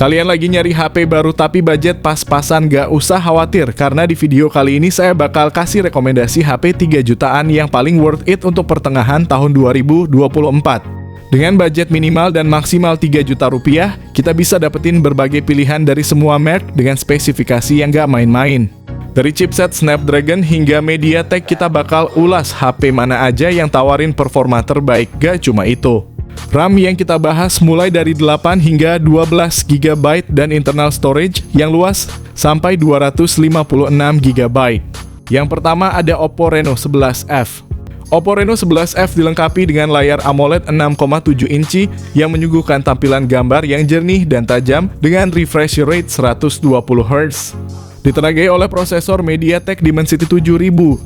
Kalian lagi nyari HP baru tapi budget pas-pasan? Gak usah khawatir, karena di video kali ini saya bakal kasih rekomendasi HP 3 jutaan yang paling worth it untuk pertengahan tahun 2024. Dengan budget minimal dan maksimal 3 juta rupiah, kita bisa dapetin berbagai pilihan dari semua merek dengan spesifikasi yang gak main-main. Dari chipset Snapdragon hingga MediaTek, kita bakal ulas HP mana aja yang tawarin performa terbaik. Gak cuma itu, RAM yang kita bahas mulai dari 8 hingga 12 GB dan internal storage yang luas sampai 256 GB. Yang pertama ada Oppo Reno 11F. Oppo Reno 11F dilengkapi dengan layar AMOLED 6,7 inci yang menyuguhkan tampilan gambar yang jernih dan tajam dengan refresh rate 120 Hz. Ditenagai oleh prosesor MediaTek Dimensity 7050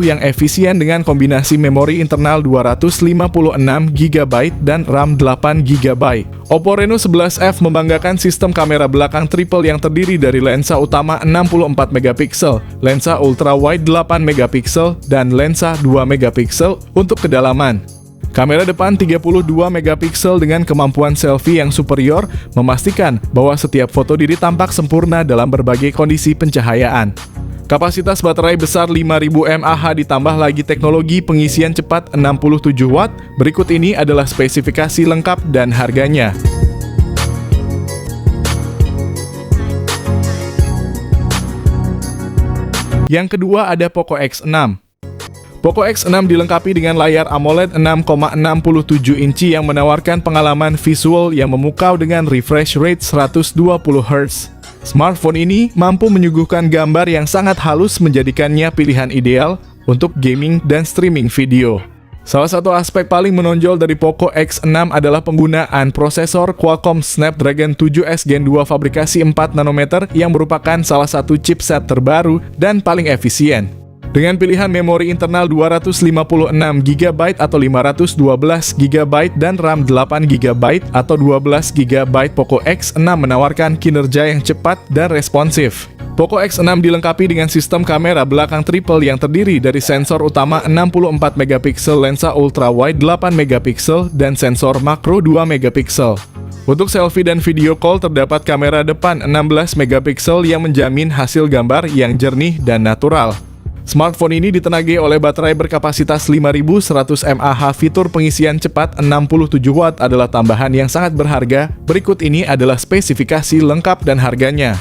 yang efisien dengan kombinasi memori internal 256 GB dan RAM 8 GB. Oppo Reno 11F membanggakan sistem kamera belakang triple yang terdiri dari lensa utama 64 MP, lensa ultrawide 8 MP, dan lensa 2 MP untuk kedalaman. Kamera depan 32 MP dengan kemampuan selfie yang superior memastikan bahwa setiap foto diri tampak sempurna dalam berbagai kondisi pencahayaan. Kapasitas baterai besar 5000 mAh ditambah lagi teknologi pengisian cepat 67 Watt. Berikut ini adalah spesifikasi lengkap dan harganya. Yang kedua ada Poco X6. Poco X6 dilengkapi dengan layar AMOLED 6,67 inci yang menawarkan pengalaman visual yang memukau dengan refresh rate 120 Hz. Smartphone ini mampu menyuguhkan gambar yang sangat halus, menjadikannya pilihan ideal untuk gaming dan streaming video. Salah satu aspek paling menonjol dari Poco X6 adalah penggunaan prosesor Qualcomm Snapdragon 7S Gen 2 fabrikasi 4 nanometer yang merupakan salah satu chipset terbaru dan paling efisien. Dengan pilihan memori internal 256 GB atau 512 GB dan RAM 8 GB atau 12 GB, Poco X6 menawarkan kinerja yang cepat dan responsif. Poco X6 dilengkapi dengan sistem kamera belakang triple yang terdiri dari sensor utama 64 MP, lensa ultrawide 8 MP, dan sensor makro 2 MP. Untuk selfie dan video call terdapat kamera depan 16 MP yang menjamin hasil gambar yang jernih dan natural. Smartphone ini ditenagai oleh baterai berkapasitas 5100 mAh. Fitur pengisian cepat 67 Watt adalah tambahan yang sangat berharga. Berikut ini adalah spesifikasi lengkap dan harganya.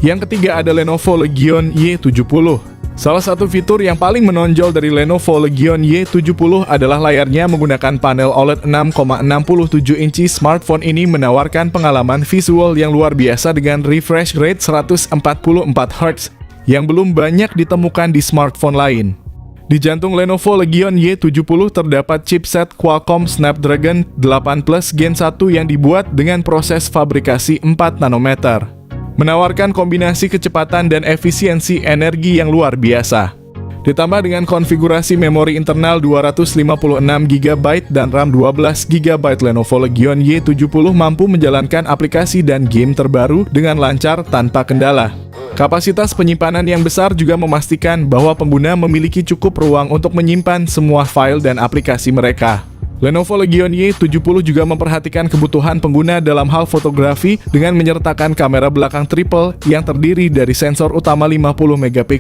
Yang ketiga ada Lenovo Legion Y70. Salah satu fitur yang paling menonjol dari Lenovo Legion Y70 adalah layarnya menggunakan panel OLED 6,67 inci. Smartphone ini menawarkan pengalaman visual yang luar biasa dengan refresh rate 144 Hz yang belum banyak ditemukan di smartphone lain. Di jantung Lenovo Legion Y70 terdapat chipset Qualcomm Snapdragon 8 Plus Gen 1 yang dibuat dengan proses fabrikasi 4 nanometer. Menawarkan kombinasi kecepatan dan efisiensi energi yang luar biasa. Ditambah dengan konfigurasi memori internal 256 GB dan RAM 12 GB, Lenovo Legion Y70 mampu menjalankan aplikasi dan game terbaru dengan lancar tanpa kendala. Kapasitas penyimpanan yang besar juga memastikan bahwa pengguna memiliki cukup ruang untuk menyimpan semua file dan aplikasi mereka. Lenovo Legion Y70 juga memperhatikan kebutuhan pengguna dalam hal fotografi dengan menyertakan kamera belakang triple yang terdiri dari sensor utama 50 MP,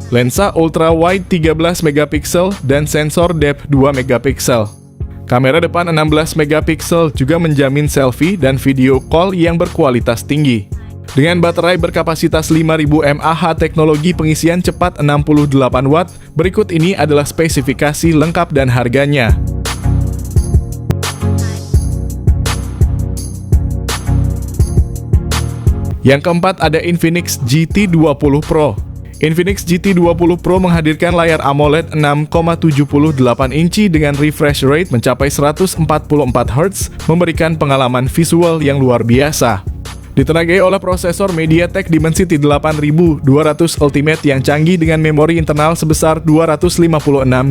lensa ultrawide 13 MP, dan sensor depth 2 MP. Kamera depan 16 MP juga menjamin selfie dan video call yang berkualitas tinggi. Dengan baterai berkapasitas 5000 mAh, teknologi pengisian cepat 68 Watt, berikut ini adalah spesifikasi lengkap dan harganya. Yang keempat ada Infinix GT20 Pro. Infinix GT20 Pro menghadirkan layar AMOLED 6,78 inci dengan refresh rate mencapai 144 Hz, memberikan pengalaman visual yang luar biasa. Ditenagai oleh prosesor MediaTek Dimensity 8200 Ultimate yang canggih dengan memori internal sebesar 256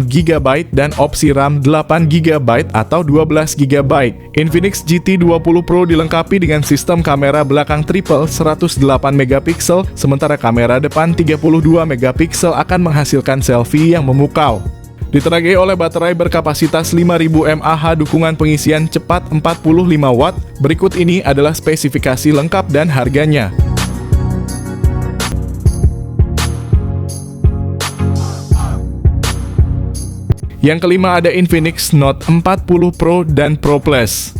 GB dan opsi RAM 8 GB atau 12 GB. Infinix GT20 Pro dilengkapi dengan sistem kamera belakang triple 108 MP, sementara kamera depan 32 MP akan menghasilkan selfie yang memukau. Ditenagai oleh baterai berkapasitas 5000 mAh dukungan pengisian cepat 45 Watt. Berikut ini adalah spesifikasi lengkap dan harganya. Yang kelima ada Infinix Note 40 Pro dan Pro Plus.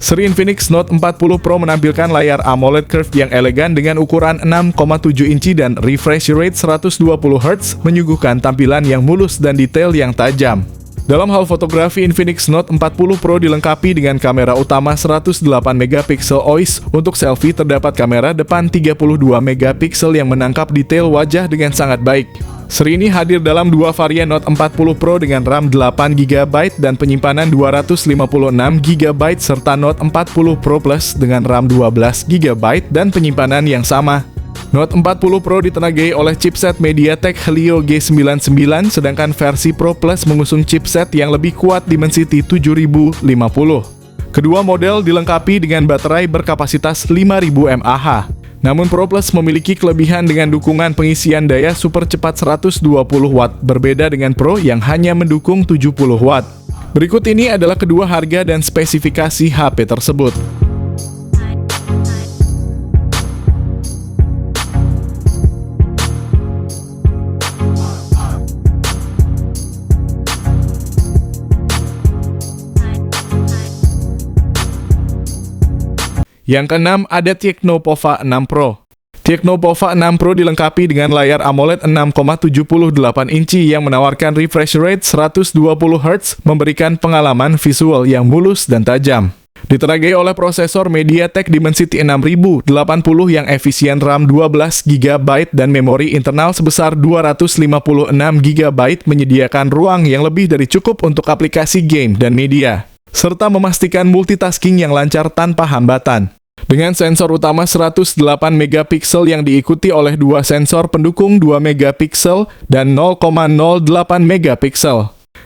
Seri Infinix Note 40 Pro menampilkan layar AMOLED curved yang elegan dengan ukuran 6,7 inci dan refresh rate 120 Hz, menyuguhkan tampilan yang mulus dan detail yang tajam. Dalam hal fotografi, Infinix Note 40 Pro dilengkapi dengan kamera utama 108 MP OIS. Untuk selfie terdapat kamera depan 32 MP yang menangkap detail wajah dengan sangat baik. Seri ini hadir dalam dua varian Note 40 Pro dengan RAM 8GB dan penyimpanan 256GB serta Note 40 Pro Plus dengan RAM 12GB dan penyimpanan yang sama. Note 40 Pro ditenagai oleh chipset MediaTek Helio G99, sedangkan versi Pro Plus mengusung chipset yang lebih kuat Dimensity 7050. Kedua model dilengkapi dengan baterai berkapasitas 5000 mAh. Namun Pro Plus memiliki kelebihan dengan dukungan pengisian daya super cepat 120 Watt, berbeda dengan Pro yang hanya mendukung 70 Watt. Berikut ini adalah kedua harga dan spesifikasi HP tersebut. Yang keenam ada Tecno Pova 6 Pro. Tecno Pova 6 Pro dilengkapi dengan layar AMOLED 6,78 inci yang menawarkan refresh rate 120 Hz, memberikan pengalaman visual yang mulus dan tajam. Ditenagai oleh prosesor MediaTek Dimensity 6080 yang efisien, RAM 12GB dan memori internal sebesar 256GB, menyediakan ruang yang lebih dari cukup untuk aplikasi game dan media, serta memastikan multitasking yang lancar tanpa hambatan. Dengan sensor utama 108 MP yang diikuti oleh dua sensor pendukung 2 MP dan 0,08 MP.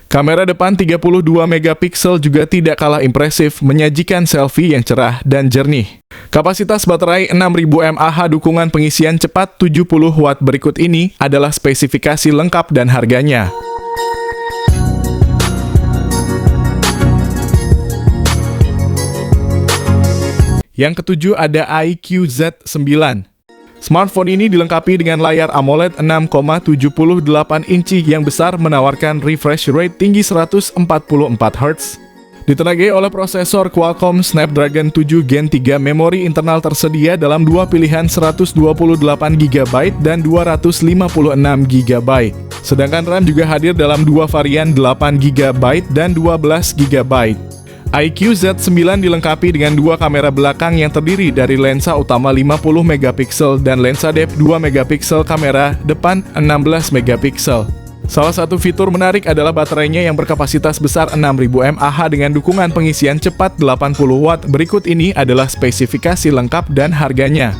Kamera depan 32 MP juga tidak kalah impresif, menyajikan selfie yang cerah dan jernih. Kapasitas baterai 6000 mAh dukungan pengisian cepat 70 Watt. Berikut ini adalah spesifikasi lengkap dan harganya. Yang ketujuh ada iQOO Z9. Smartphone ini dilengkapi dengan layar AMOLED 6,78 inci yang besar, menawarkan refresh rate tinggi 144 Hz. Ditenagai oleh prosesor Qualcomm Snapdragon 7 Gen 3, memori internal tersedia dalam dua pilihan 128GB dan 256GB. Sedangkan RAM juga hadir dalam dua varian 8GB dan 12GB. iQOO Z9 dilengkapi dengan dua kamera belakang yang terdiri dari lensa utama 50 MP dan lensa depth 2 MP, kamera depan 16 MP. Salah satu fitur menarik adalah baterainya yang berkapasitas besar 6000 mAh dengan dukungan pengisian cepat 80 Watt. Berikut ini adalah spesifikasi lengkap dan harganya.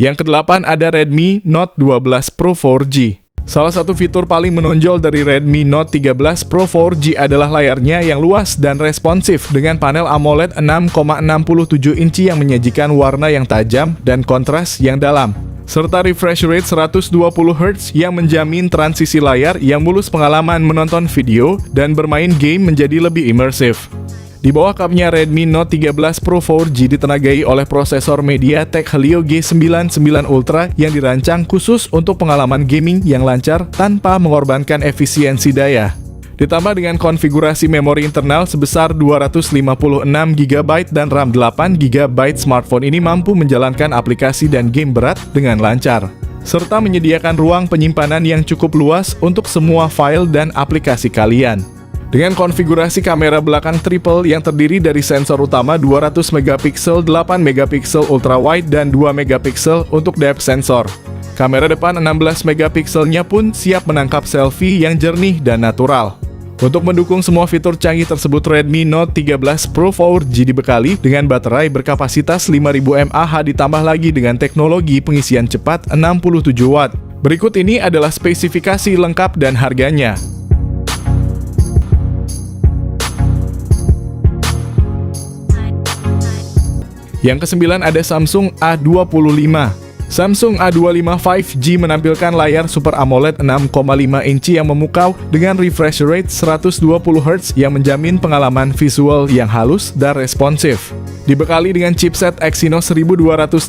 Yang kedelapan ada Redmi Note 12 Pro 4G. Salah satu fitur paling menonjol dari Redmi Note 13 Pro 4G adalah layarnya yang luas dan responsif dengan panel AMOLED 6,67 inci yang menyajikan warna yang tajam dan kontras yang dalam, serta refresh rate 120 Hz yang menjamin transisi layar yang mulus, pengalaman menonton video dan bermain game menjadi lebih imersif. Di bawah kapnya Redmi Note 13 Pro 4G ditenagai oleh prosesor MediaTek Helio G99 Ultra yang dirancang khusus untuk pengalaman gaming yang lancar tanpa mengorbankan efisiensi daya. Ditambah dengan konfigurasi memori internal sebesar 256GB dan RAM 8GB, smartphone ini mampu menjalankan aplikasi dan game berat dengan lancar, serta menyediakan ruang penyimpanan yang cukup luas untuk semua file dan aplikasi kalian. Dengan konfigurasi kamera belakang triple yang terdiri dari sensor utama 200MP, 8MP ultra wide dan 2MP untuk depth sensor. Kamera depan 16MP-nya pun siap menangkap selfie yang jernih dan natural. Untuk mendukung semua fitur canggih tersebut, Redmi Note 13 Pro 4G dibekali dengan baterai berkapasitas 5000 mAh ditambah lagi dengan teknologi pengisian cepat 67 Watt. Berikut ini adalah spesifikasi lengkap dan harganya. Yang kesembilan ada Samsung A25. Samsung A25 5G menampilkan layar Super AMOLED 6,5 inci yang memukau dengan refresh rate 120Hz yang menjamin pengalaman visual yang halus dan responsif. Dibekali dengan chipset Exynos 1280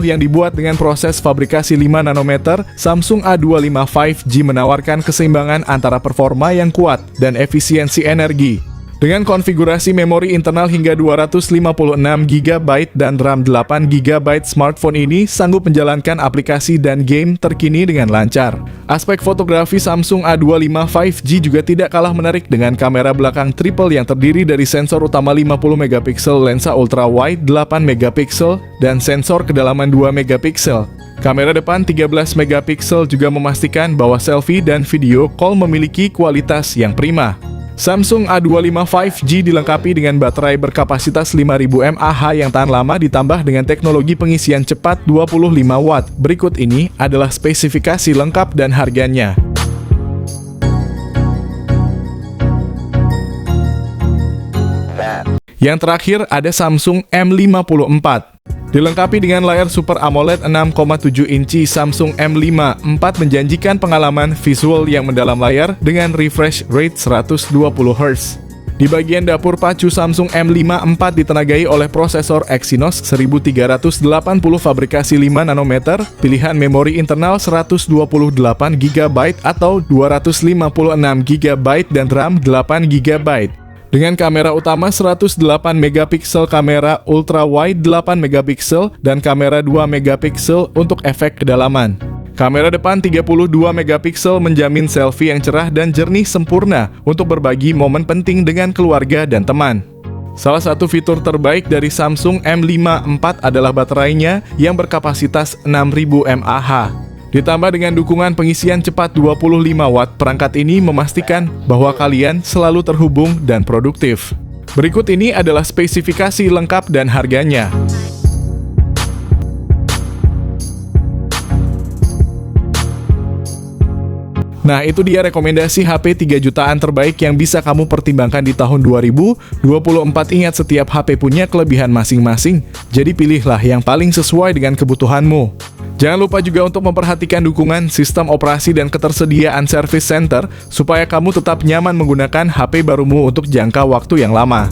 yang dibuat dengan proses fabrikasi 5 nanometer, Samsung A25 5G menawarkan keseimbangan antara performa yang kuat dan efisiensi energi. Dengan konfigurasi memori internal hingga 256GB dan RAM 8GB, smartphone ini sanggup menjalankan aplikasi dan game terkini dengan lancar. Aspek fotografi Samsung A25 5G juga tidak kalah menarik dengan kamera belakang triple yang terdiri dari sensor utama 50MP, lensa ultra-wide 8MP, dan sensor kedalaman 2MP. Kamera depan 13MP juga memastikan bahwa selfie dan video call memiliki kualitas yang prima. Samsung A25 5G dilengkapi dengan baterai berkapasitas 5000 mAh yang tahan lama ditambah dengan teknologi pengisian cepat 25 Watt. Berikut ini adalah spesifikasi lengkap dan harganya. Yang terakhir ada Samsung M54. Dilengkapi dengan layar Super AMOLED 6,7 inci, Samsung M54 menjanjikan pengalaman visual yang mendalam layar dengan refresh rate 120Hz. Di bagian dapur pacu, Samsung M54 ditenagai oleh prosesor Exynos 1380 fabrikasi 5 nanometer, pilihan memori internal 128GB atau 256GB dan RAM 8GB. Dengan kamera utama 108MP, kamera ultra-wide 8MP, dan kamera 2MP untuk efek kedalaman. Kamera depan 32MP menjamin selfie yang cerah dan jernih sempurna untuk berbagi momen penting dengan keluarga dan teman. Salah satu fitur terbaik dari Samsung M54 adalah baterainya yang berkapasitas 6000 mAh. Ditambah dengan dukungan pengisian cepat 25 Watt, perangkat ini memastikan bahwa kalian selalu terhubung dan produktif. Berikut ini adalah spesifikasi lengkap dan harganya. Nah, itu dia rekomendasi HP 3 jutaan terbaik yang bisa kamu pertimbangkan di tahun 2024. Ingat, setiap HP punya kelebihan masing-masing, jadi pilihlah yang paling sesuai dengan kebutuhanmu. Jangan lupa juga untuk memperhatikan dukungan sistem operasi dan ketersediaan service center supaya kamu tetap nyaman menggunakan HP barumu untuk jangka waktu yang lama.